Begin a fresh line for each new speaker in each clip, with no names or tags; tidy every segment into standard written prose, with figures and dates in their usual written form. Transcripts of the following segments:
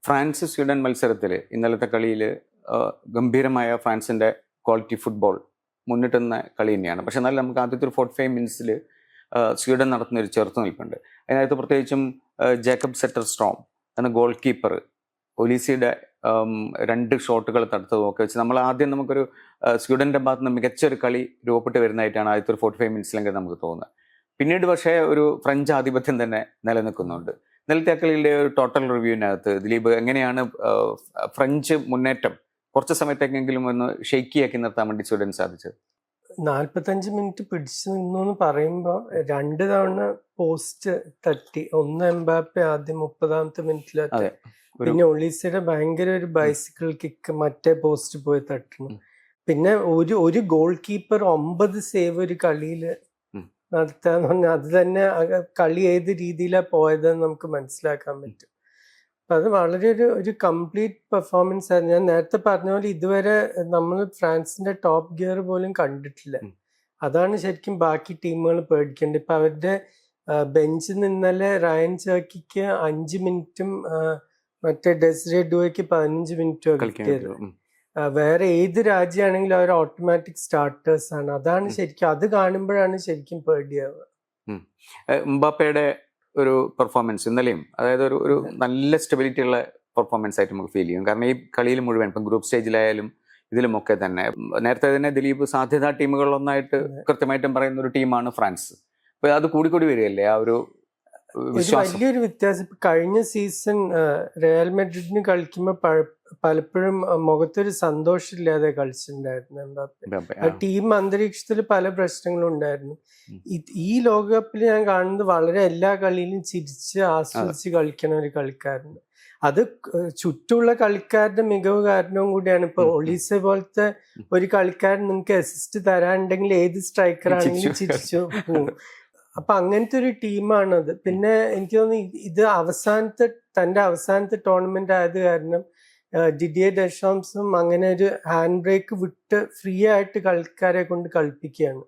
France Sweden മത്സരത്തിൽ ഇന്നലത്തെ കളിയിൽ ഗംഭീരമായ ഫ്രാൻസിൻ്റെ ക്വാളിറ്റി ഫുട്ബോൾ മുന്നിട്ടുന്ന കളി തന്നെയാണ്. പക്ഷെ എന്നാലും നമുക്ക് ആദ്യത്തെ ഒരു 45 മിനിറ്റ്സിൽ സ്വീഡൻ നടത്തുന്ന ഒരു ചെറുത്തുനിൽപ്പുണ്ട്. അതിനകത്ത് പ്രത്യേകിച്ചും ജേക്കബ് സെറ്റർസ്ട്രോം എന്ന ഗോൾ കീപ്പർ ഒലീസിയുടെ 2 ഷോട്ടുകൾ തടുത്തതുമൊക്കെ വെച്ച് നമ്മൾ ആദ്യം നമുക്കൊരു സ്വീഡൻ്റെ ഭാഗത്ത് നിന്ന് മികച്ചൊരു കളി രൂപപ്പെട്ട് വരുന്നതായിട്ടാണ് ആദ്യത്തെ ഒരു 45 മിനിറ്റ്സിലെങ്കിൽ നമുക്ക് തോന്നുന്നത്. പിന്നീട് പക്ഷേ ഒരു ഫ്രഞ്ച് ആധിപത്യം തന്നെ നിലനിൽക്കുന്നുണ്ട്. ഇന്നലത്തെ കളിയുടെ ഒരു ടോട്ടൽ റിവ്യൂവിനകത്ത് ദിലീപ് എങ്ങനെയാണ് ഫ്രഞ്ച് മുന്നേറ്റം കുറച്ച് സമയത്തേക്കെങ്കിലും ഒന്ന് ഷെയ്ക്കിയാക്കി നിർത്താൻ വേണ്ടി സ്വീഡൻ സാധിച്ചത്?
45 മിനിറ്റ് പിടിച്ചു നിന്നു എന്ന് പറയുമ്പോൾ 2 തവണ പോസ്റ്റ് തട്ടി. ഒന്ന് എംബാപ്പെ ആദ്യം 30ാമത്തെ മിനിറ്റിലെത്തി, പിന്നെ ഒളീസയുടെ ഭയങ്കര ഒരു ബൈസിക്കിൾ കിക്ക് മറ്റേ പോസ്റ്റ് പോയി തട്ടുന്നു. പിന്നെ ഒരു ഗോൾ കീപ്പർ 9 സേവ് ഒരു കളിയിൽ നടത്താന്ന് പറഞ്ഞാൽ അത് തന്നെ കളി ഏത് രീതിയിലാണ് പോയതെന്ന് നമുക്ക് മനസ്സിലാക്കാൻ പറ്റും. അപ്പൊ അത് വളരെ ഒരു കംപ്ലീറ്റ് പെർഫോമൻസ് ആയിരുന്നു. ഞാൻ നേരത്തെ പറഞ്ഞ പോലെ ഇതുവരെ നമ്മൾ ഫ്രാൻസിന്റെ ടോപ്പ് ഗിയർ പോലും കണ്ടിട്ടില്ല. അതാണ് ശരിക്കും ബാക്കി ടീമുകൾ പേടിക്കേണ്ടത്. ഇപ്പൊ അവരുടെ ബെഞ്ചിൽ നിന്നലെ റയൻ ജേക്കിക്ക് 5 മിനിറ്റും മറ്റേ ഡെസ്രെ ഡുവയ്ക്ക് 15 മിനിറ്റും കിട്ടിയത്. വേറെ ഏത് രാജ്യമാണെങ്കിലും അവർ ഓട്ടോമാറ്റിക് സ്റ്റാർട്ടേഴ്സ് ആണ്. അതാണ് ശരിക്കും, അത് കാണുമ്പോഴാണ് ശരിക്കും പേടിയാവുക.
എംബാപ്പയുടെ ഒരു പെർഫോമൻസ് ഇന്നലെയും അതായത് ഒരു നല്ല സ്റ്റെബിലിറ്റി ഉള്ള പെർഫോമൻസ് ആയിട്ട് നമുക്ക് ഫീൽ ചെയ്യും. കാരണം ഈ കളിയിൽ മുഴുവൻ ഇപ്പം ഗ്രൂപ്പ് സ്റ്റേജിലായാലും ഇതിലുമൊക്കെ തന്നെ നേരത്തെ തന്നെ ദിലീപ് സാധ്യതാ ടീമുകളിലൊന്നായിട്ട് കൃത്യമായിട്ടും പറയുന്ന ഒരു ടീമാണ് ഫ്രാൻസ്. അപ്പൊ അത് കൂടിക്കൂടി വരികയല്ലേ ആ ഒരു
വലിയൊരു വ്യത്യാസം. ഇപ്പൊ കഴിഞ്ഞ സീസൺ റയൽ മെഡ്രിഡിന് കളിക്കുമ്പോൾ പലപ്പോഴും മുഖത്തൊരു സന്തോഷമില്ലാതെ കളിച്ചിട്ടുണ്ടായിരുന്നു എംബാപ്പെ. ടീം അന്തരീക്ഷത്തിൽ പല പ്രശ്നങ്ങളും ഉണ്ടായിരുന്നു. ഈ ലോകകപ്പിൽ ഞാൻ കാണുന്നത് വളരെ എല്ലാ കളിയിലും ചിരിച്ച് ആസ്വദിച്ച് കളിക്കണ ഒരു കളിക്കാരൻ. അത് ചുറ്റുമുള്ള കളിക്കാരുടെ മികവ് കാരണവും കൂടിയാണ്. ഇപ്പൊ ഒളീസ പോലത്തെ ഒരു കളിക്കാരൻ നിങ്ങൾക്ക് അസിസ്റ്റ് തരാനുണ്ടെങ്കിൽ ഏത് സ്ട്രൈക്കറാണെങ്കിലും ചിരിച്ചു പോകും. അപ്പൊ അങ്ങനത്തെ ഒരു ടീമാണത്. പിന്നെ എനിക്ക് തോന്നുന്നു ഇത് തന്റെ അവസാനത്തെ ടൂർണമെന്റ് ആയത് കാരണം ഡിഡിയെ ഡെഷാംസും അങ്ങനെ ഒരു ഹാൻഡ് ബ്രേക്ക് വിട്ട് ഫ്രീ ആയിട്ട് കളിക്കാരെ കൊണ്ട് കളിപ്പിക്കുകയാണ്.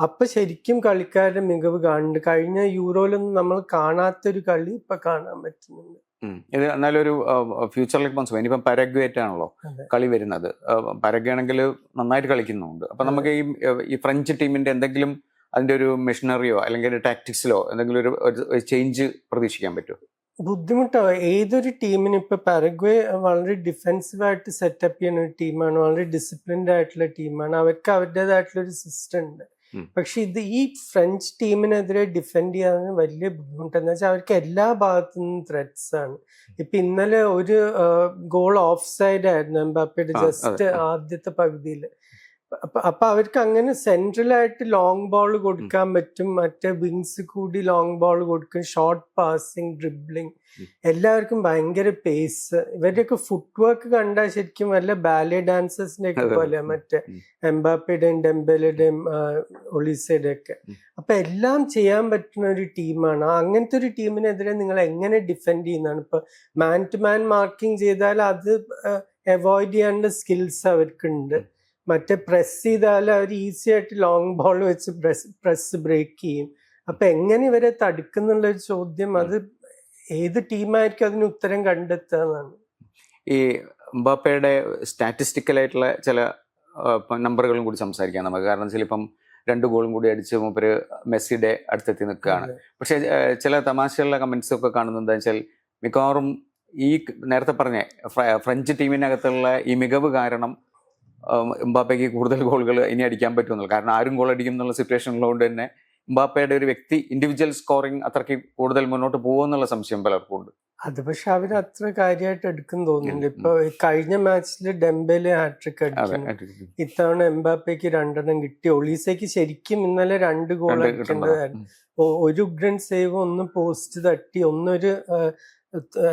അപ്പൊ ശരിക്കും കളിക്കാരുടെ മികവ് കാണുന്നുണ്ട്. കഴിഞ്ഞ യൂറോയിലൊന്നും നമ്മൾ കാണാത്തൊരു കളി ഇപ്പൊ കാണാൻ പറ്റുന്നുണ്ട്.
ഇത് എന്നാലും ഒരു ഫ്യൂച്ചറിലേക്ക് പോകുന്ന ഇനിയിപ്പം പരഗ്വേറ്റാണല്ലോ കളി വരുന്നത്. പരഗ്വേ ആണെങ്കിൽ നന്നായിട്ട് കളിക്കുന്നുണ്ട്. അപ്പൊ നമുക്ക് ഈ ഫ്രഞ്ച് ടീമിന്റെ എന്തെങ്കിലും അതിന്റെ ഒരു മെഷീനറിയോ അല്ലെങ്കിൽ ഒരു ടാക്ടിക്സിലോ എന്തെങ്കിലും ഒരു ചേഞ്ച് പ്രതീക്ഷിക്കാൻ പറ്റുമോ?
ബുദ്ധിമുട്ടാവും ഏതൊരു ടീമിനും. ഇപ്പൊ പാരഗ്വേ വളരെ ഡിഫെൻസീവായിട്ട് സെറ്റപ്പ് ചെയ്യുന്ന ഒരു ടീമാണ്, വളരെ ഡിസിപ്ലിൻഡ് ആയിട്ടുള്ള ടീമാണ്. അവർക്ക് അവരുടേതായിട്ടുള്ള ഒരു സിസ്റ്റം ഉണ്ട്. പക്ഷെ ഈ ഫ്രഞ്ച് ടീമിനെതിരെ ഡിഫെൻഡ് ചെയ്യാൻ വലിയ ബുദ്ധിമുട്ടെന്ന് വെച്ചാൽ അവർക്ക് എല്ലാ ഭാഗത്തു നിന്നും ത്രെറ്റ്സ് ആണ്. ഇപ്പൊ ഇന്നലെ ഒരു ഗോൾ ഓഫ് സൈഡ് ആയിരുന്നു എംബാപ്പയുടെ ജസ്റ്റ് ആദ്യത്തെ പകുതിയിൽ. അപ്പൊ അവർക്ക് അങ്ങനെ സെൻട്രലായിട്ട് ലോങ് ബോൾ കൊടുക്കാൻ പറ്റും, മറ്റേ വിങ്സ് കൂടി ലോങ് ബോൾ കൊടുക്കും, ഷോർട്ട് പാസിങ്, ഡ്രിബ്ലിങ്, എല്ലാവർക്കും ഭയങ്കര പേസ്. ഇവരുടെയൊക്കെ ഫുട് വർക്ക് കണ്ടാൽ ശരിക്കും വല്ല ബാലെ ഡാൻസേഴ്സിന്റെ ഒക്കെ പോലെ, മറ്റേ എംബാപ്പയുടെയും ഡെംബെലയുടെയും ഒളീസയുടെ ഒക്കെ. അപ്പൊ എല്ലാം ചെയ്യാൻ പറ്റുന്ന ഒരു ടീമാണ്. അങ്ങനത്തെ ഒരു ടീമിനെതിരെ നിങ്ങൾ എങ്ങനെ ഡിഫെൻഡ് ചെയ്യുന്നതാണ്. ഇപ്പൊ മാൻ ടു മാൻ മാർക്കിംഗ് ചെയ്താൽ അത് അവോയ്ഡ് ചെയ്യാനുള്ള സ്കിൽസ് അവർക്കുണ്ട്. മറ്റേ പ്രസ് ചെയ്താൽ അവർ ഈസി ആയിട്ട് ലോങ് ബോൾ വെച്ച് പ്രസ് ബ്രേക്ക് ചെയ്യും. അപ്പൊ എങ്ങനെ ഇവരെ തടുക്കുന്നുള്ള ഒരു ചോദ്യം, അത് ഏത് ടീമായിരിക്കും അതിന് ഉത്തരം കണ്ടെത്തുന്നതാണ്.
ഈ എംബാപ്പയുടെ സ്റ്റാറ്റിസ്റ്റിക്കലായിട്ടുള്ള ചില നമ്പറുകളും കൂടി സംസാരിക്കാം നമുക്ക്. കാരണം വെച്ചാൽ ഇപ്പം 2 ഗോളും കൂടി അടിച്ച് മൂപ്പര് മെസ്സിയുടെ അടുത്തെത്തി നിൽക്കുകയാണ്. പക്ഷെ ചില തമാശയുള്ള കമന്റ്സ് ഒക്കെ കാണുന്നത് എന്താ വെച്ചാൽ മിക്കവാറും ഈ നേരത്തെ പറഞ്ഞ ഫ്രഞ്ച് ടീമിനകത്തുള്ള ഈ മികവ് കാരണം എംബാപ്പയ്ക്ക് കൂടുതൽ ഗോളുകൾ ഇനി അടിക്കാൻ പറ്റുമെന്നുള്ളൂ. കാരണം ആരും ഗോൾ അടിക്കും എന്നുള്ള സിറ്റുവേഷൻ ഉള്ളതുകൊണ്ട് തന്നെ എംബാപ്പയുടെ ഒരു വ്യക്തി ഇൻഡിവിജ്വൽ സ്കോറിങ് അത്രയ്ക്ക് കൂടുതൽ മുന്നോട്ട് പോകുമെന്നുള്ള സംശയം പലർക്കും ഉണ്ട്.
അത് പക്ഷെ അവർ അത്ര കാര്യമായിട്ട് എടുക്കും തോന്നുന്നുണ്ട്. ഇപ്പൊ കഴിഞ്ഞ മാച്ചിൽ ഡെംബെലെ ഹാട്രിക് അടിച്ചു, ഇത്തവണ എംബാപ്പയ്ക്ക് 2 കിട്ടി. ഒളീസയ്ക്ക് ശരിക്കും ഇന്നലെ 2 ഗോൾ അടിക്കേണ്ടതായിരുന്നു. ഒരു ഉഗ്രൻ സേവ്, ഒന്ന് പോസ്റ്റ് തട്ടി, ഒന്നൊരു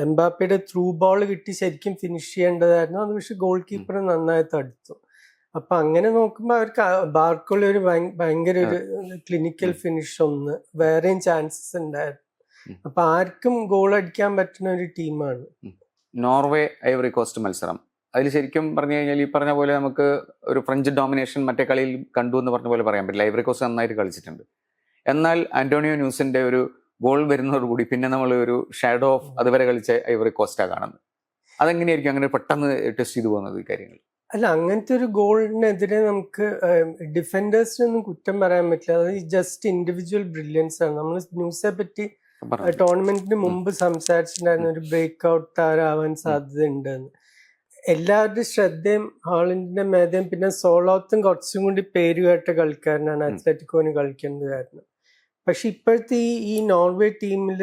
എംബാപ്പയുടെ ത്രൂ ബോൾ കിട്ടി ശരിക്കും ഫിനിഷ് ചെയ്യേണ്ടതായിരുന്നു. അത് പക്ഷെ ഗോൾ കീപ്പർ നന്നായി തടുത്തു. അപ്പൊ അങ്ങനെ നോക്കുമ്പോൾ അവർക്ക് ബാർക്കോളി ഒരു ഭയങ്കര ഒരു ക്ലിനിക്കൽ ഫിനിഷ്, ഒന്ന് വേറെയും ചാൻസസ് ഉണ്ടായിരുന്നു. അപ്പൊ ആർക്കും ഗോൾ അടിക്കാൻ പറ്റുന്ന ഒരു ടീമാണ്.
നോർവേ ഐവറി കോസ്റ്റ് മത്സരം, അതിൽ ശരിക്കും പറഞ്ഞു കഴിഞ്ഞാൽ ഈ പറഞ്ഞ പോലെ നമുക്ക് ഒരു ഫ്രഞ്ച് ഡോമിനേഷൻ മറ്റേ കളിയിൽ കണ്ടു എന്ന് പറഞ്ഞ പോലെ പറയാൻ പറ്റില്ല. ഐവറി കോസ്റ്റ് നന്നായിട്ട് കളിച്ചിട്ടുണ്ട്. എന്നാൽ ആന്റോണിയോ ന്യൂസിന്റെ ഒരു ഗോൾ വരുന്നതോടുകൂടി പിന്നെ നമ്മൾ ഒരു ഷാഡോ ഓഫ് അതുവരെ കളിച്ച ഐവറി കോസ്റ്റാ കാണുന്നത്. അതെങ്ങനെയായിരിക്കും അങ്ങനെ പെട്ടെന്ന് ടെസ്റ്റ് ചെയ്തു പോകുന്നത് ഈ കാര്യങ്ങൾ?
അല്ല, അങ്ങനത്തെ ഒരു ഗോളിനെതിരെ നമുക്ക് ഡിഫൻഡേഴ്സിനൊന്നും കുറ്റം പറയാൻ പറ്റില്ല. അത് ജസ്റ്റ് ഇൻഡിവിജ്വൽ ബ്രില്യൻസ് ആണ്. നമ്മൾ ന്യൂസെ പറ്റി
പറഞ്ഞു.
ടൂർണമെന്റിന് മുമ്പ് സംസാരിച്ചിട്ടുണ്ടായിരുന്ന ഒരു ബ്രേക്ക് ഔട്ട് താരമാവാൻ സാധ്യതയുണ്ടെന്ന്. എല്ലാവരുടെയും ശ്രദ്ധയും ഹാളണ്ടിന്റെ മേധയും പിന്നെ സോളോത്തും കുറച്ചും കൂടി പേരുകേട്ട കളിക്കാരനാണ് അത്ലറ്റിക്കോന് കളിക്കുന്നത് കാരണം. പക്ഷെ ഇപ്പോഴത്തെ ഈ നോർവേ ടീമിൽ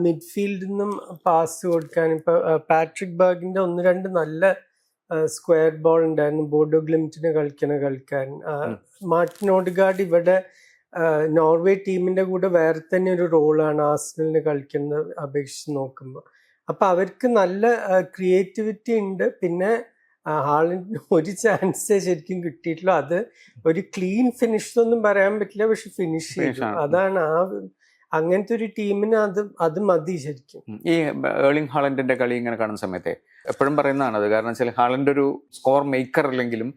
മിഡ്ഫീൽഡിൽ നിന്നും പാസ് കൊടുക്കാൻ ഇപ്പൊ പാട്രിക് ബർഗിന്റെ 1-2 നല്ല സ്ക്വയർ ബോൾ ഉണ്ടായിരുന്നു. ബോഡോ ഗ്ലിംറ്റിന് കളിക്കുന്ന കളിക്കാരൻ. മാർട്ടിൻ ഓഡിഗാർഡ് ഇവിടെ നോർവേ ടീമിന്റെ കൂടെ വേറെ തന്നെ ഒരു റോളാണ് ആർസണലിന് കളിക്കുന്നത് അപേക്ഷിച്ച് നോക്കുമ്പോൾ. അപ്പൊ അവർക്ക് നല്ല ക്രിയേറ്റിവിറ്റി ഉണ്ട്. പിന്നെ ഹാളണ്ടിന് ഒരു ചാൻസേ ശരിക്കും കിട്ടിയിട്ടുള്ളൂ. അത് ഒരു ക്ലീൻ ഫിനിഷ് ഒന്നും പറയാൻ പറ്റില്ല, പക്ഷെ ഫിനിഷ് ചെയ്തു. അതാണ് അങ്ങനത്തെ ഒരു ടീമിന് അത് മതി ശരിക്കും.
ഈ ഏർലിംഗ് ഹാളണ്ടിന്റെ കളി ഇങ്ങനെ കാണുന്ന സമയത്തെ എപ്പോഴും പറയുന്നതാണ് അത്. കാരണം വെച്ചാൽ ഹാളണ്ട് ഒരു സ്കോർ മേക്കർ അല്ലെങ്കിലും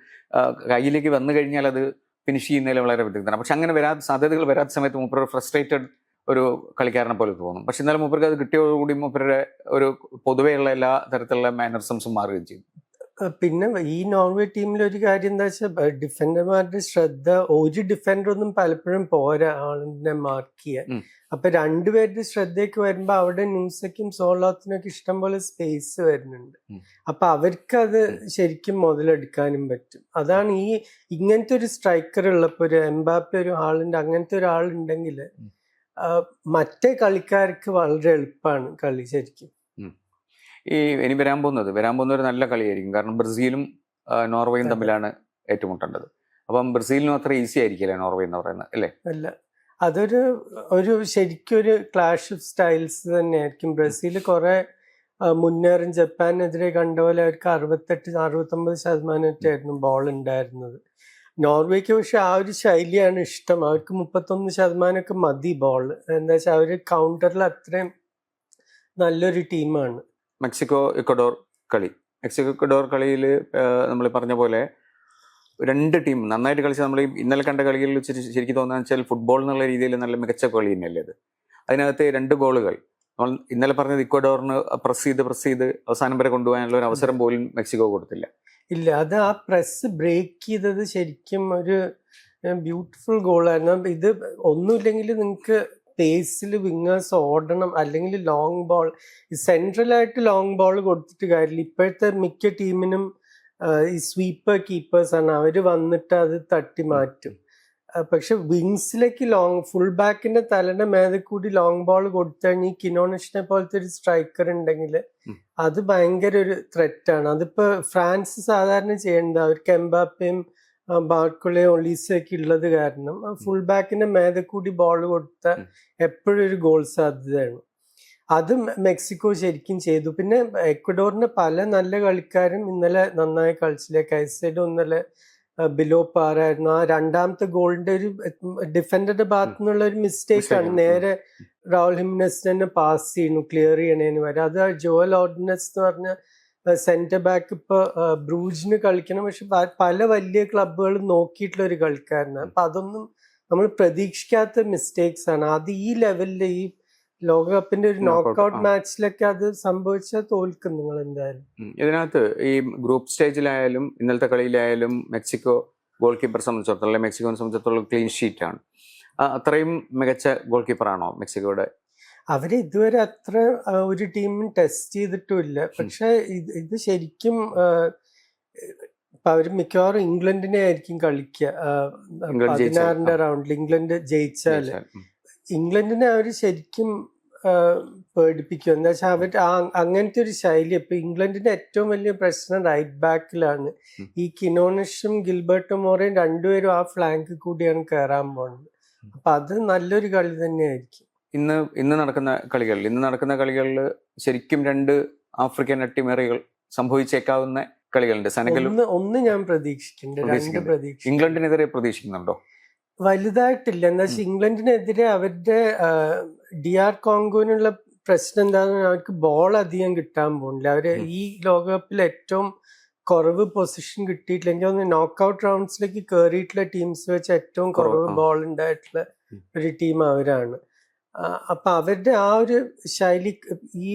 കയ്യിലേക്ക് വന്നു കഴിഞ്ഞാൽ അത് ഫിനിഷ് ചെയ്യുന്നതിൽ വളരെ വിദഗ്ധനാണ്. പക്ഷെ അങ്ങനെ സാധ്യതകൾ വരാത്ത സമയത്ത് മൂപ്പർ ഫ്രസ്ട്രേറ്റഡ് ഒരു കളിക്കാരനെ പോലെ തോന്നും. പക്ഷെ എന്നാലും മൂപ്പർക്ക് അത് കിട്ടിയതോടുകൂടി മൂപ്പരുടെ ഒരു പൊതുവെയുള്ള എല്ലാ തരത്തിലുള്ള മാനറിസംസും മാറുകയും ചെയ്യും.
പിന്നെ ഈ നോർവേ ടീമിൽ ഒരു കാര്യം എന്താ വെച്ചാൽ ഡിഫൻഡർമാരുടെ ശ്രദ്ധ, ഒരു ഡിഫൻഡർ ഒന്നും പലപ്പോഴും പോരാ ഹാളണ്ടിനെ മാർക്ക് ചെയ്യാൻ. അപ്പൊ രണ്ടുപേരുടെ ശ്രദ്ധയ്ക്ക് വരുമ്പോ അവിടെ ന്യൂസയ്ക്കും സോളോത്തിനൊക്കെ ഇഷ്ടം പോലെ സ്പേസ് വരുന്നുണ്ട്. അപ്പൊ അവർക്ക് അത് ശരിക്കും മുതലെടുക്കാനും പറ്റും. അതാണ് ഇങ്ങനത്തെ ഒരു സ്ട്രൈക്കർ ഉള്ളപ്പോ, ഒരു എംബാപ്പെ, ഒരു ഹാളണ്ട്, അങ്ങനത്തെ ഒരാളുണ്ടെങ്കിൽ മറ്റേ കളിക്കാർക്ക് വളരെ എളുപ്പമാണ് കളി ശരിക്കും.
ഇനി വരാൻ പോകുന്ന ഒരു നല്ല കളിയായിരിക്കും. കാരണം ബ്രസീലും നോർവേയും തമ്മിലാണ് ഏറ്റുമുട്ടേണ്ടത്. അപ്പം ബ്രസീലിനും അത്ര ഈസി ആയിരിക്കില്ല നോർവേ എന്ന് പറയുന്നത്, അല്ലേ?
അല്ല, അതൊരു ശരിക്കും ഒരു ക്ലാഷ് ഓഫ് സ്റ്റൈൽസ് തന്നെയായിരിക്കും. ബ്രസീൽ കുറെ മുന്നേറും. ജപ്പാനെതിരെ കണ്ട പോലെ അവർക്ക് 68-69% ബോൾ ഉണ്ടായിരുന്നത്. നോർവേക്ക് പക്ഷെ ആ ഒരു ശൈലിയാണ് ഇഷ്ടം. അവർക്ക് 31% മതി ബോൾ. എന്താ വെച്ചാൽ അവര് കൗണ്ടറിൽ അത്രയും നല്ലൊരു ടീമാണ്.
മെക്സിക്കോ ഇക്വഡോർ കളിയിൽ നമ്മൾ പറഞ്ഞ പോലെ രണ്ട് ടീം നന്നായിട്ട് കളിച്ച് നമ്മൾ ഇന്നലെ കണ്ട കളികളിൽ വെച്ചിട്ട് ശരിക്കും തോന്നുന്നത് വെച്ചാൽ ഫുട്ബോൾ എന്നുള്ള രീതിയിൽ നല്ല മികച്ച കളി തന്നെയല്ലേ അത്. അതിനകത്ത് 2 ഗോളുകൾ നമ്മൾ ഇന്നലെ പറഞ്ഞത് ഇക്വഡോറിന് പ്രസ് ചെയ്ത് അവസാനം വരെ കൊണ്ടുപോകാനുള്ള ഒരു അവസരം പോലും മെക്സിക്കോ കൊടുത്തില്ല.
ഇല്ല, അത് ആ പ്രസ് ബ്രേക്ക് ചെയ്തത് ശരിക്കും ഒരു ബ്യൂട്ടിഫുൾ ഗോളായിരുന്നു. ഇത് ഒന്നുമില്ലെങ്കിൽ നിങ്ങൾക്ക് പേസിൽ വിങ്ങേഴ്സ് ഓടണം, അല്ലെങ്കിൽ ലോങ് ബോൾ, സെൻട്രലായിട്ട് ലോങ് ബോൾ കൊടുത്തിട്ട് കാര്യമില്ല. ഇപ്പോഴത്തെ മിക്ക ടീമിനും ഈ സ്വീപ്പർ കീപ്പേഴ്സാണ്. അവർ വന്നിട്ട് അത് തട്ടി മാറ്റും. പക്ഷെ വിങ്സിലേക്ക് ഫുൾ ബാക്കിന്റെ തലയുടെ മേലെ കൂടി ലോങ് ബോൾ കൊടുത്തു കഴിഞ്ഞാൽ ഈ കിനോണിഷിനെ പോലത്തെ ഒരു സ്ട്രൈക്കർ ഉണ്ടെങ്കിൽ അത് ഭയങ്കര ഒരു ത്രെറ്റാണ്. അതിപ്പോ ഫ്രാൻസ് സാധാരണ ചെയ്യേണ്ടത്, അവർക്ക് എംബാപ്പയും ബാർക്കുളയും ഒളീസയൊക്കെ ഉള്ളത് കാരണം ഫുൾ ബാക്കിന്റെ മേലെ കൂടി ബോൾ കൊടുത്താൽ എപ്പോഴും ഒരു ഗോൾ സാധ്യതയാണ്. അത് മെക്സിക്കോ ശരിക്കും ചെയ്തു. പിന്നെ എക്വഡോറിന് പല നല്ല കളിക്കാരും ഇന്നലെ നന്നായി കളിച്ചില്ല. കൈസൈഡോ ഇന്നലെ ബിലോ പാറായിരുന്നു. ആ രണ്ടാമത്തെ ഗോളിന്റെ ഒരു ഡിഫൻഡറുടെ ഭാഗത്തു നിന്നുള്ള ഒരു മിസ്റ്റേക്ക് ആണ്. നേരെ റൗൾ ഹിംനസിന് തന്നെ പാസ് ചെയ്യുന്നു ക്ലിയർ ചെയ്യണേന് വരെ. അത് ജോവൽ ഓർഡിനസ് എന്ന് പറഞ്ഞ സെന്റർ ബാക്ക് ഇപ്പൊ ബ്രൂജിന് കളിക്കണം, പക്ഷെ പല വലിയ ക്ലബുകളും നോക്കിയിട്ടുള്ള ഒരു കളിക്കാരനാണ്. അപ്പൊ അതൊന്നും നമ്മൾ പ്രതീക്ഷിക്കാത്ത മിസ്റ്റേക്സ് ആണ്. അത് ഈ ലെവലില് ഈ ലോകകപ്പിന്റെ ഒരു നോക്കൌട്ട് മാച്ചിലൊക്കെ അത് സംഭവിച്ചാൽ തോൽക്കും നിങ്ങൾ എന്തായാലും.
ഇതിനകത്ത് ഈ ഗ്രൂപ്പ് സ്റ്റേജിലായാലും ഇന്നലത്തെ കളിയിലായാലും മെക്സിക്കോ ഗോൾ കീപ്പറെ സംബന്ധിച്ചിടത്തോളം, മെക്സിക്കോനെ സംബന്ധിച്ചിടത്തോളം ക്ലീൻ ഷീറ്റ് ആണ്. അത്രയും മികച്ച ഗോൾ കീപ്പറാണോ മെക്സിക്കോയുടെ?
അവര് ഇതുവരെ അത്ര ഒരു ടീമും ടെസ്റ്റ് ചെയ്തിട്ടുമില്ല. പക്ഷെ ഇത് ശരിക്കും അവര് മിക്കവാറും ഇംഗ്ലണ്ടിനെ ആയിരിക്കും കളിക്കുക 16ന്റെ റൗണ്ടിൽ. ഇംഗ്ലണ്ട് ജയിച്ചാല് ഇംഗ്ലണ്ടിനെ അവര് ശരിക്കും പേടിപ്പിക്കും. എന്താ വെച്ചാൽ അവർ അങ്ങനത്തെ ഒരു ശൈലി. ഇപ്പൊ ഇംഗ്ലണ്ടിന്റെ ഏറ്റവും വലിയ പ്രശ്നം റൈറ്റ് ബാക്കിലാണ്. ഈ കിനോണിഷും ഗിൽബർട്ടോ മോറയും രണ്ടുപേരും ആ ഫ്ലാങ്ക് കൂടിയാണ് കയറാൻ പോകുന്നത്. അപ്പൊ അത് നല്ലൊരു കളി തന്നെയായിരിക്കും.
ഇന്ന് നടക്കുന്ന കളികളിൽ ശരിക്കും 2 ആഫ്രിക്കൻ അട്ടിമറികൾ സംഭവിച്ചേക്കാവുന്ന കളികളുണ്ട്. സെനഗൽ
ഒന്ന് ഞാൻ പ്രതീക്ഷിക്കുന്നുണ്ട്.
ഇംഗ്ലണ്ടിനെതിരെ പ്രതീക്ഷിക്കുന്നുണ്ടോ?
വലുതായിട്ടില്ല. എന്താ വെച്ചാൽ ഇംഗ്ലണ്ടിനെതിരെ അവരുടെ DR കോങ്കോനുള്ള പ്രശ്നം എന്താണെന്ന് അവർക്ക് ബോൾ അധികം കിട്ടാൻ പോകുന്നില്ല. അവര് ഈ ലോകകപ്പിൽ ഏറ്റവും കുറവ് പൊസിഷൻ കിട്ടിയിട്ടില്ല. എനിക്ക് തോന്നുന്നു നോക്കൌട്ട് റൗണ്ട്സിലേക്ക് കയറിയിട്ടുള്ള ടീംസ് വെച്ച് ഏറ്റവും കുറവ് ബോൾ ഉണ്ടായിട്ടുള്ള ഒരു ടീം അവരാണ്. അപ്പൊ അവരുടെ ആ ഒരു ശൈലി ഈ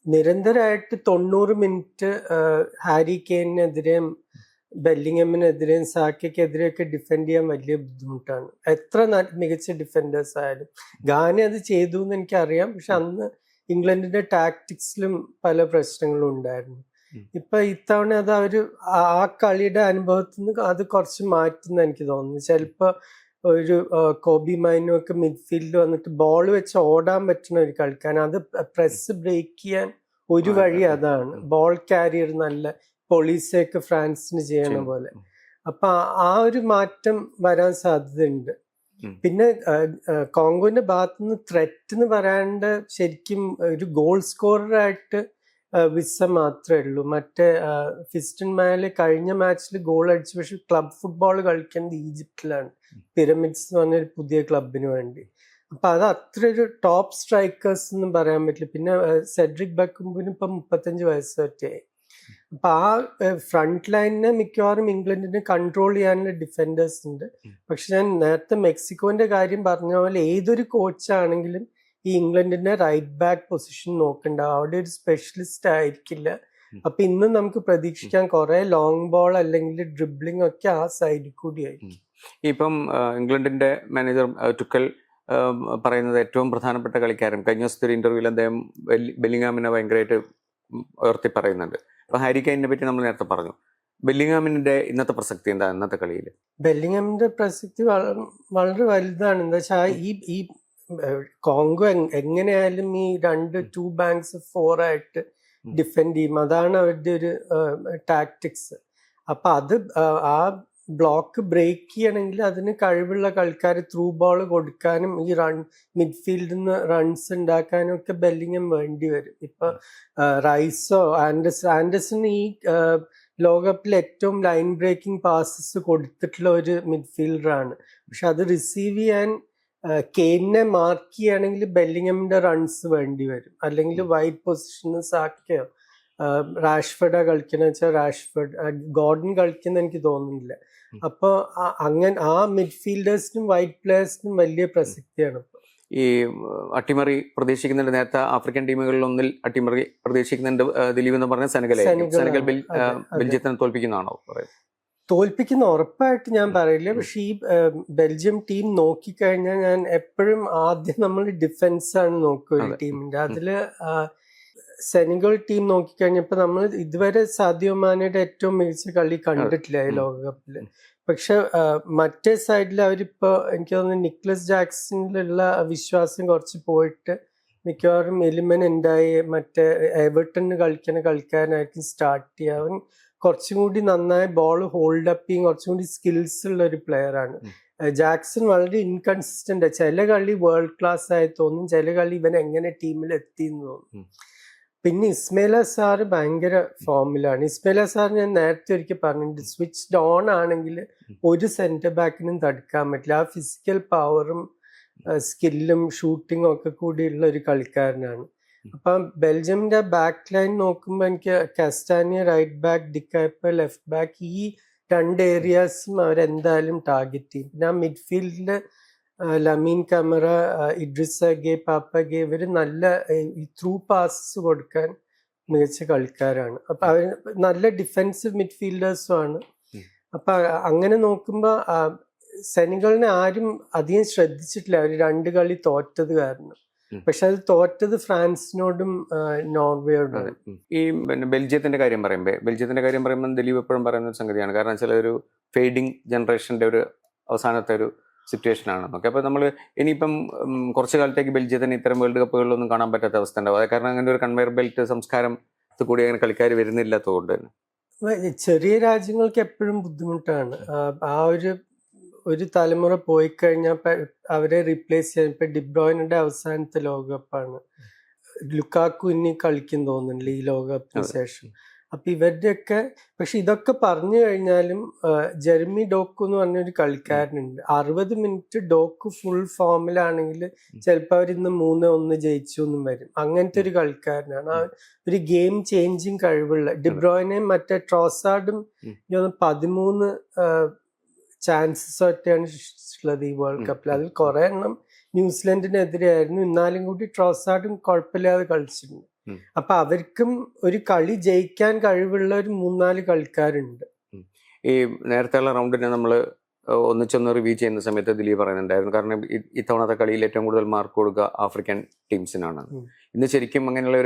നിരന്തരമായിട്ട് 90 മിനിറ്റ് ഹാരി കെയ്നെതിരെയും ബെല്ലിംഗമിനെതിരെയും സാക്കയ്ക്കെതിരെയൊക്കെ ഡിഫെൻഡ് ചെയ്യാൻ വലിയ ബുദ്ധിമുട്ടാണ്. എത്ര മികച്ച ഡിഫൻഡേഴ്സ് ആയാലും. ഗാന അത് ചെയ്തു എന്ന് എനിക്കറിയാം, പക്ഷെ അന്ന് ഇംഗ്ലണ്ടിന്റെ ടാക്ടിക്സിലും പല പ്രശ്നങ്ങളും ഉണ്ടായിരുന്നു. ഇപ്പൊ ഇത്തവണ അത് ആ കളിയുടെ അനുഭവത്തിൽ നിന്ന് അത് കുറച്ച് മാറ്റുന്ന എനിക്ക് തോന്നുന്നു. ചിലപ്പോ ഒരു കോബി മൈനോ ഒക്കെ മിഡ്ഫീൽഡിൽ വന്നിട്ട് ബോൾ വെച്ച് ഓടാൻ പറ്റുന്ന ഒരു കളിക്കാൻ, അത് പ്രസ് ബ്രേക്ക് ചെയ്യാൻ ഒരു വഴി അതാണ്. ബോൾ കാരിയർ നല്ല പോളീസൊക്കെ ഫ്രാൻസിന് ചെയ്യണ പോലെ. അപ്പൊ ആ ഒരു മാറ്റം വരാൻ സാധ്യതയുണ്ട്. പിന്നെ കോങ്കോന്റെ ഭാഗത്തുനിന്ന് ത്രെറ്റ് എന്ന് പറയാണ്ട് ശരിക്കും ഒരു ഗോൾ സ്കോററായിട്ട് വിസ മാത്രമേ ഉള്ളൂ. മറ്റേ ഫിസ്റ്റൺ മാല് കഴിഞ്ഞ മാച്ചിൽ ഗോൾ അടിച്ചു, പക്ഷെ ക്ലബ് ഫുട്ബോൾ കളിക്കുന്നത് ഈജിപ്തിലാണ്, പിരമിഡ്സ് എന്ന് പറഞ്ഞൊരു പുതിയ ക്ലബിന് വേണ്ടി. അപ്പൊ അത് അത്ര ഒരു ടോപ്പ് സ്ട്രൈക്കേഴ്സ് ഒന്നും പറയാൻ പറ്റില്ല. പിന്നെ സെഡ്രിക് ബക്കുംബിന് ഇപ്പൊ 35 വയസ്സൊക്കെയായി. അപ്പൊ ആ ഫ്രണ്ട് ലൈനിനെ മിക്കവാറും ഇംഗ്ലണ്ടിന് കൺട്രോൾ ചെയ്യാനുള്ള ഡിഫൻഡേഴ്സ് ഉണ്ട്. പക്ഷെ ഞാൻ നേരത്തെ മെക്സിക്കോന്റെ കാര്യം പറഞ്ഞ പോലെ ഏതൊരു കോച്ചാണെങ്കിലും ഈ ഇംഗ്ലണ്ടിന്റെ റൈറ്റ് ബാക്ക് പൊസിഷൻ നോക്കണ്ടാവും. അവിടെ ഒരു സ്പെഷ്യലിസ്റ്റ് ആയിരിക്കില്ല. അപ്പൊ ഇന്ന് നമുക്ക് പ്രതീക്ഷിക്കാൻ കുറെ ലോങ് ബോൾ അല്ലെങ്കിൽ ഡ്രിബ്ലിംഗ് ഒക്കെ ആ സൈഡിൽ കൂടി ആയിരിക്കും.
ഇപ്പം ഇംഗ്ലണ്ടിന്റെ മാനേജർ ടുക്കൽ പറയുന്നത് ഏറ്റവും പ്രധാനപ്പെട്ട കളിക്കാരൻ, കഴിഞ്ഞ ദിവസത്തെ ഒരു ഇന്റർവ്യൂവിൽ അദ്ദേഹം ബെല്ലിംഗാമിനെ ഭയങ്കരമായിട്ട് ഉയർത്തി പറയുന്നുണ്ട്. അപ്പൊ ഹാരി കെയ്നെ പറ്റി നമ്മൾ നേരത്തെ പറഞ്ഞു. ബെല്ലിംഗാമിന്റെ ഇന്നത്തെ പ്രസക്തി എന്താ ഇന്നത്തെ കളിയിൽ?
ബെല്ലിംഗാമിന്റെ പ്രസക്തി വളരെ വലുതാണ്. എന്താ വെച്ചാൽ ഈ കോങ്കോ എങ്ങനെയായാലും ഈ 2 ബാങ്ക്സ് 4 ആയിട്ട് ഡിഫെൻഡ് ചെയ്യും. അതാണ് അവരുടെ ഒരു ടാക്ടിക്സ്. അപ്പൊ അത് ആ ബ്ലോക്ക് ബ്രേക്ക് ചെയ്യണമെങ്കിൽ അതിന് കഴിവുള്ള കളിക്കാർ ത്രൂ ബോൾ കൊടുക്കാനും ഈ മിഡ്ഫീൽഡിൽ നിന്ന് റൺസ് ഉണ്ടാക്കാനും ഒക്കെ ബെല്ലിംഗം വേണ്ടി വരും. ഇപ്പൊ റൈസോ ആൻഡർസൺ ഈ ലോകകപ്പിൽ ഏറ്റവും ലൈൻ ബ്രേക്കിംഗ് പാസസ് കൊടുത്തിട്ടുള്ള ഒരു മിഡ്ഫീൽഡറാണ്. പക്ഷെ അത് റിസീവ് ചെയ്യാൻ കെയ്നെ മാർക്ക് ചെയ്യുകയാണെങ്കിൽ ബെല്ലിംഗമിന്റെ റൺസ് വേണ്ടി വരും. അല്ലെങ്കിൽ വൈഡ് പൊസിഷന് സാക്കയോ റാഷ്ഫോർഡാ കളിക്കുന്ന വെച്ചാൽ റാഷ്ഫോർഡ്, ഗോർഡൻ കളിക്കുന്ന എനിക്ക് തോന്നുന്നില്ല. അപ്പൊ അങ്ങനെ ആ മിഡ്ഫീൽഡേഴ്സിനും വൈഡ് പ്ലേയേഴ്സിനും വലിയ പ്രസക്തിയാണ്.
ഈ അട്ടിമറി പ്രതീക്ഷിക്കുന്നുണ്ട്. നേരത്തെ ആഫ്രിക്കൻ ടീമുകളിൽ ഒന്നിൽ അട്ടിമറി പ്രതീക്ഷിക്കുന്നുണ്ട് ദിലീപ് എന്ന് പറഞ്ഞ സെനഗൽ ബെൽജിയത്തിനെ തോൽപ്പിക്കുന്നതാണോ പറയുന്നത്?
തോൽപ്പിക്കുന്ന ഉറപ്പായിട്ട് ഞാൻ പറയില്ല. പക്ഷെ ഈ ബെൽജിയം ടീം നോക്കിക്കഴിഞ്ഞാൽ ഞാൻ എപ്പോഴും ആദ്യം നമ്മൾ ഡിഫൻസ് ആണ് നോക്കുക ഒരു ടീമിന്റെ. അതില് സെനഗൽ ടീം നോക്കിക്കഴിഞ്ഞപ്പോ നമ്മൾ ഇതുവരെ സാദിയോ മാനയുടെ ഏറ്റവും മികച്ച കളി കണ്ടിട്ടില്ല ഈ ലോകകപ്പില്. പക്ഷെ മറ്റേ സൈഡിൽ അവരിപ്പോ എനിക്ക് തോന്നുന്നു നിക്ലസ് ജാക്സണിലുള്ള വിശ്വാസം കുറച്ച് പോയിട്ട് മിക്കവാറും എലിമെന്റ് ആയി മറ്റേ എവർട്ടണിന് കളിക്കുന്ന കളിക്കാരനായിരിക്കും സ്റ്റാർട്ട് ചെയ്യുക. അവൻ കുറച്ചും കൂടി നന്നായി ബോൾ ഹോൾഡ് അപ്പ് ചെയ്യും, കുറച്ചും കൂടി സ്കിൽസ് ഉള്ള ഒരു പ്ലെയർ ആണ്. ജാക്സൺ വളരെ ഇൻകൺസിസ്റ്റന്റ്. ചില കളി വേൾഡ് ക്ലാസ് ആയി തോന്നും, ചില കളി ഇവൻ എങ്ങനെ ടീമിൽ എത്തി എന്ന് തോന്നും. പിന്നെ ഇസ്മൈല സാർ ഭയങ്കര ഫോമിലാണ്. ഇസ്മൈല സാർ ഞാൻ നേരത്തെ ഒരിക്കൽ പറഞ്ഞിട്ടുണ്ട്, സ്വിച്ച് ഓൺ ആണെങ്കിൽ ഒരു സെന്റർ ബാക്കിനും തടുക്കാൻ പറ്റില്ല. ആ ഫിസിക്കൽ പവറും സ്കില്ലും ഷൂട്ടിങ്ങും ഒക്കെ കൂടിയുള്ള ഒരു കളിക്കാരനാണ്. അപ്പം ബെൽജിയമിന്റെ ബാക്ക് ലൈൻ നോക്കുമ്പോൾ എനിക്ക് കാസ്റ്റാനിയ റൈറ്റ് ബാക്ക്, ഡിക്കായ്പ ലെഫ്റ്റ് ബാക്ക്, ഈ 2 ഏരിയാസും അവരെന്തായാലും ടാർഗറ്റ് ചെയ്യും. പിന്നെ ആ മിഡ്ഫീൽഡില് ലമീൻ കമറ, ഇഡ്രിസ് ഗേ, പാപ്പഗേ, ഇവര് നല്ല ഈ ത്രൂ പാസസ് കൊടുക്കാൻ മികച്ച കളിക്കാരാണ്. അപ്പൊ അവർ നല്ല ഡിഫെൻസീവ് മിഡ്ഫീൽഡേഴ്സും ആണ്. അപ്പൊ അങ്ങനെ നോക്കുമ്പോ സെനഗലിനെ ആരും അധികം ശ്രദ്ധിച്ചിട്ടില്ല അവർ 2 കളി തോറ്റത് കാരണം. പക്ഷെ അത് തോറ്റത് ഫ്രാൻസിനോടും നോർവേയോടും.
ഈ ബെൽജിയത്തിന്റെ കാര്യം പറയുമ്പോൾ ദിലീപ് എപ്പോഴും പറയുന്ന ഒരു സംഗതിയാണ്. കാരണം ചില ഒരു ഫെയ്ഡിങ് ജനറേഷന്റെ ഒരു അവസാനത്തെ ഒരു സിറ്റുവേഷൻ ആണെന്നൊക്കെ. അപ്പോൾ നമ്മൾ ഇനിയിപ്പം കുറച്ചു കാലത്തേക്ക് ബെൽജിയത്തിന് ഇത്തരം വേൾഡ് കപ്പുകളിലൊന്നും കാണാൻ പറ്റാത്ത അവസ്ഥ ഉണ്ടാവും. അത് കാരണം അങ്ങനെ ഒരു കൺവെയർ ബെൽറ്റ് സംസ്കാരം കൂടി അങ്ങനെ കളിക്കാർ വരുന്നില്ലാത്തതുകൊണ്ട് തന്നെ
ചെറിയ രാജ്യങ്ങൾക്ക് എപ്പോഴും ബുദ്ധിമുട്ടാണ്. ആ ഒരു തലമുറ പോയി കഴിഞ്ഞാൽ അവരെ റീപ്ലേസ് ചെയ്യാൻ. ഇപ്പൊ ഡിബ്രോയിനുടെ അവസാനത്തെ ലോകകപ്പാണ്. ലുക്കാക്കു ഇനി കളിക്കും തോന്നുന്നില്ല ഈ ലോകകപ്പിന് ശേഷം. അപ്പൊ ഇവരുടെയൊക്കെ, പക്ഷെ ഇതൊക്കെ പറഞ്ഞു കഴിഞ്ഞാലും ജെർമി ഡോക്കു എന്ന് പറഞ്ഞൊരു കളിക്കാരനുണ്ട്. 60 മിനിറ്റ് ഡോക്കു ഫുൾ ഫോമിലാണെങ്കിൽ ചിലപ്പോൾ അവർ ഇന്ന് 3-1 ജയിച്ചു എന്നും വരും. അങ്ങനത്തെ ഒരു കളിക്കാരനാണ്. ഒരു ഗെയിം ചേഞ്ചിങ് കഴിവുള്ള. ഡിബ്രോയിനെയും മറ്റേ ട്രോസാർഡും 13 ചാൻസസ് ഒക്കെയാണ് സൃഷ്ടിച്ചിട്ടുള്ളത് ഈ വേൾഡ് കപ്പിൽ. അതിൽ കുറെ എണ്ണം ന്യൂസിലൻഡിനെതിരെയായിരുന്നു. എന്നാലും കൂടി ട്രോസാർഡും കുഴപ്പമില്ലാതെ കളിച്ചിട്ടുണ്ട്. അപ്പൊ അവർക്കും ഒരു കളി ജയിക്കാൻ കഴിവുള്ള ഒരു 3-4 കളിക്കാരുണ്ട്.
ഈ നേരത്തെയുള്ള റൗണ്ടിനെ നമ്മൾ ഒന്നിച്ചൊന്ന് റിവ്യൂ ചെയ്യുന്ന സമയത്ത് ദിലീപ് പറയുന്നുണ്ടായിരുന്നു, കാരണം ഇത്തവണത്തെ കളിയിൽ ഏറ്റവും കൂടുതൽ മാർക്ക് കൊടുക്കുക ആഫ്രിക്കൻ ടീംസിനാണ്. ഇന്ന് ശരിക്കും അങ്ങനെയുള്ള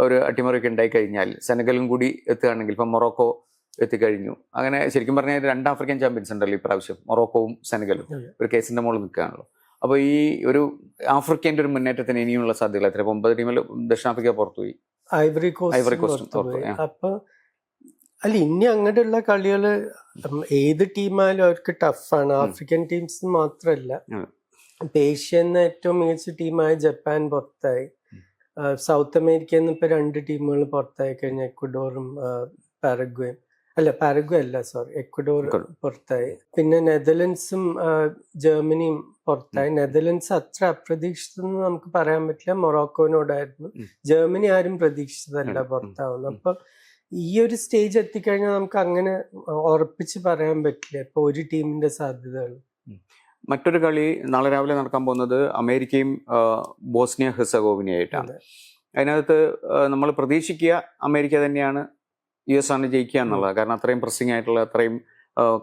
ഒരു അട്ടിമറിയൊക്കെ ഉണ്ടായി കഴിഞ്ഞാൽ സെനഗലും കൂടി എത്തുകയാണെങ്കിൽ, ഇപ്പം മൊറോക്കോ എത്തിക്കഴിഞ്ഞു, അങ്ങനെ ശരിക്കും പറഞ്ഞാൽ 2 ആഫ്രിക്കൻ ചാമ്പ്യൻസ് ഉണ്ടല്ലോ ഇപ്രാവശ്യം, മൊറോക്കോവും സെനഗലും ഒരു കേസിന്റെ മുകളിൽ നിൽക്കുകയാണല്ലോ. അപ്പോൾ ഈ ഒരു ആഫ്രിക്കൻ്റെ ഒരു മുന്നേറ്റത്തിന് ഇനിയുള്ള സാധ്യതകൾ എത്ര? 9 ടീമിൽ ദക്ഷിണാഫ്രിക്ക പുറത്തുപോയി,
ഐവറി കോസ്റ്റ്. അപ്പൊ അല്ല, ഇനി അങ്ങോട്ടുള്ള കളികള് ഏത് ടീമായാലും അവർക്ക് ടഫാണ്. ആഫ്രിക്കൻ ടീംസ് മാത്രമല്ല, ഏഷ്യന്ന് ഏറ്റവും മികച്ച ടീമായ ജപ്പാൻ പുറത്തായി, സൗത്ത് അമേരിക്കയിൽ നിന്ന് ഇപ്പൊ 2 ടീമുകൾ പുറത്തായി കഴിഞ്ഞ എക്വഡോറും പാരഗ്വേയും. എക്വഡോർ പുറത്തായി. പിന്നെ നെതർലൻഡ്സും ജർമ്മനിയും പുറത്തായി. നെതർലൻഡ്സ് അത്ര അപ്രതീക്ഷിതമെന്ന് നമുക്ക് പറയാൻ പറ്റില്ല, മൊറോക്കോനോടായിരുന്നു. ജർമ്മനി ആരും പ്രതീക്ഷിച്ചതല്ല പുറത്താവുന്നു. അപ്പൊ ഈ ഒരു സ്റ്റേജ് എത്തിക്കഴിഞ്ഞാൽ നമുക്ക് അങ്ങനെ ഉറപ്പിച്ച് പറയാൻ പറ്റില്ല ഇപ്പൊ ഒരു ടീമിന്റെ സാധ്യതകൾ.
മറ്റൊരു കളി നാളെ രാവിലെ നടക്കാൻ പോകുന്നത് അമേരിക്കയും ബോസ്നിയ ഹെർസഗോവിനയായിട്ടാണ്. അതിനകത്ത് നമ്മൾ പ്രതീക്ഷിക്കുക അമേരിക്ക തന്നെയാണ്, US ആണ് ജയിക്കുക എന്നുള്ളത്. കാരണം അത്രയും പ്രസ്സിംഗ് ആയിട്ടുള്ള, അത്രയും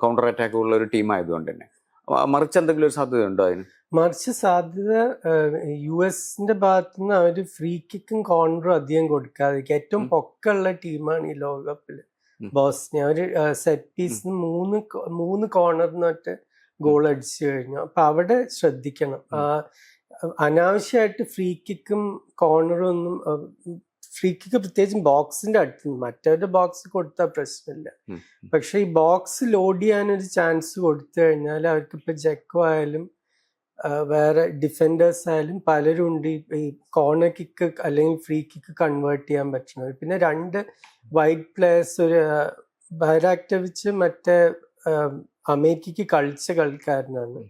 കൗണ്ടർ അറ്റാക്ക് ഉള്ള ഒരു ടീം ആയതുകൊണ്ട് തന്നെ. മറിച്ച് എന്തെങ്കിലും ഒരു സാധ്യത ഉണ്ടോ അതിന്?
മറിച്ച് സാധ്യത US-ന്റെ ഭാഗത്തു നിന്ന് അവര് ഫ്രീ കിക്കും കോർണറും അധികം കൊടുക്കാതിരിക്കും. ഏറ്റവും പൊക്കമുള്ള ടീമാണ് ഈ ലോകകപ്പില് ബോസ്നിയ. അവര് സെറ്റ് പീസിന് 3 കോർണറിനൊറ്റ ഗോൾ അടിച്ചു കഴിഞ്ഞു. അപ്പൊ അവിടെ ശ്രദ്ധിക്കണം. അനാവശ്യമായിട്ട് ഫ്രീ കിക്കും കോർണറും ഒന്നും, ഫ്രീ കിക്ക് പ്രത്യേകിച്ചും ബോക്സിന്റെ അടുത്ത്, മറ്റവരുടെ ബോക്സ് കൊടുത്താൽ പ്രശ്നമില്ല. പക്ഷെ ഈ ബോക്സ് ലോഡ് ചെയ്യാനൊരു ചാൻസ് കൊടുത്തു കഴിഞ്ഞാൽ അവർക്ക് ഇപ്പൊ ജെക്കോ ആയാലും വേറെ ഡിഫൻഡേഴ്സ് ആയാലും പലരും ഉണ്ട് ഈ കോർണർ കിക്ക് അല്ലെങ്കിൽ ഫ്രീ കിക്ക് കൺവേർട്ട് ചെയ്യാൻ പറ്റുന്നത്. പിന്നെ 2 വൈറ്റ് പ്ലേയേഴ്സ്, ഒരു ബൈരാക്ടവിച്ച് മറ്റേ അമേരിക്കക്ക് കളിച്ച കളിക്കാരനാണ്,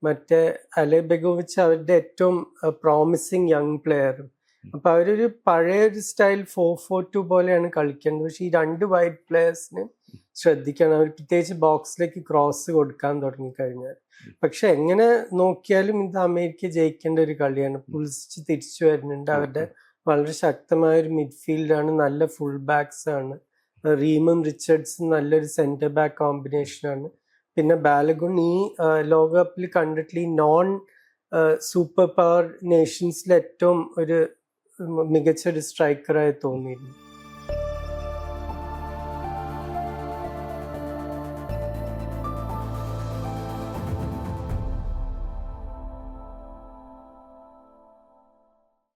മറ്റേ അലേബെഗോവിച്ച് അവരുടെ ഏറ്റവും പ്രോമിസിങ് യങ് പ്ലെയറും. അപ്പൊ അവരൊരു പഴയ ഒരു സ്റ്റൈൽ 4-4-2 പോലെയാണ് കളിക്കേണ്ടത്. പക്ഷെ ഈ 2 വൈറ്റ് പ്ലെയേഴ്സിന് ശ്രദ്ധിക്കണം, അവർ പ്രത്യേകിച്ച് ബോക്സിലേക്ക് ക്രോസ് കൊടുക്കാൻ തുടങ്ങിക്കഴിഞ്ഞാൽ. പക്ഷെ എങ്ങനെ നോക്കിയാലും ഇത് അമേരിക്ക ജയിക്കേണ്ട ഒരു കളിയാണ്. പുളിച്ച് തിരിച്ചു വരുന്നുണ്ട്, അവരുടെ വളരെ ശക്തമായ ഒരു മിഡ്ഫീൽഡാണ്, നല്ല ഫുൾ ബാക്സ് ആണ്. റീമും റിച്ചർഡ്സും നല്ലൊരു സെന്റർ ബാക്ക് കോമ്പിനേഷൻ ആണ്. പിന്നെ ബാലഗുൺ ഈ ലോകകപ്പിൽ കണ്ടിട്ടുള്ള ഈ നോൺ സൂപ്പർ പവർ നേഷൻസിൽ ഏറ്റവും ഒരു മികച്ച ഒരു സ്ട്രൈക്കറായി തോന്നിയിരുന്നു.